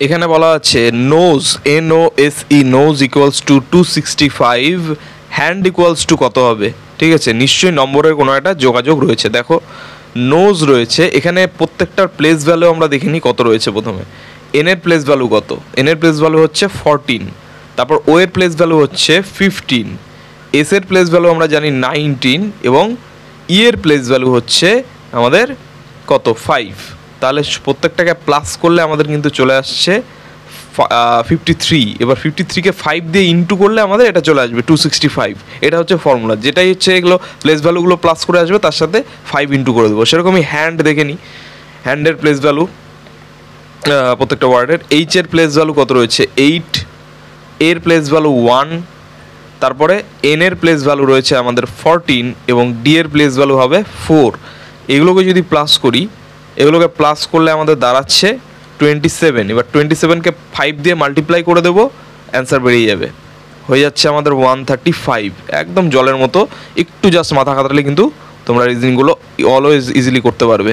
এখানে বলা আছে nose NOSE nose equals to 265, hand equals to কত হবে? ঠিক আছে, নিশ্চয়ই নম্বরের কোনো একটা যোগাযোগ রয়েছে। দেখো নোজ রয়েছে এখানে, প্রত্যেকটার প্লেস ভ্যালু আমরা দেখিনি কত রয়েছে। প্রথমে এন এর প্লেস ভ্যালু কত? এন এর প্লেস ভ্যালু হচ্ছে 14, তারপর ও এর প্লেস ভ্যালু হচ্ছে 15, এস এর প্লেস ভ্যালু আমরা জানি 19 এবং ই এর প্লেস ভ্যালু হচ্ছে আমাদের কত? 5। তাহলে প্রত্যেকটাকে প্লাস করলে আমাদের কিন্তু চলে আসছে 53। এবার 53কে 5 দিয়ে ইন্টু করলে আমাদের এটা চলে আসবে 265। এটা হচ্ছে ফর্মুলা, যেটাই হচ্ছে এগুলো প্লেস ভ্যালুগুলো প্লাস করে আসবে, তার সাথে 5 ইন্টু করে দেবো। সেরকমই হ্যান্ড দেখে নিই, হ্যান্ডের প্লেস ভ্যালু প্রত্যেকটা ওয়ার্ডের। এইচ এর প্লেস ভ্যালু কত রয়েছে? 8, এর প্লেস ভ্যালু 1, তারপরে এন এর প্লেস ভ্যালু রয়েছে আমাদের 14 এবং ডি এর প্লেস ভ্যালু হবে 4। এগুলোকে যদি প্লাস করি, এগুলোকে প্লাস করলে আমাদের দাঁড়াচ্ছে 27। এবার 27কে 5 দিয়ে মাল্টিপ্লাই করে দেবো, অ্যান্সার বেরিয়ে যাবে, হয়ে যাচ্ছে আমাদের 135। একদম জলের মতো, একটু জাস্ট মাথা খাটালে কিন্তু তোমরা রিজনিংগুলো অলওয়েজ ইজিলি করতে পারবে।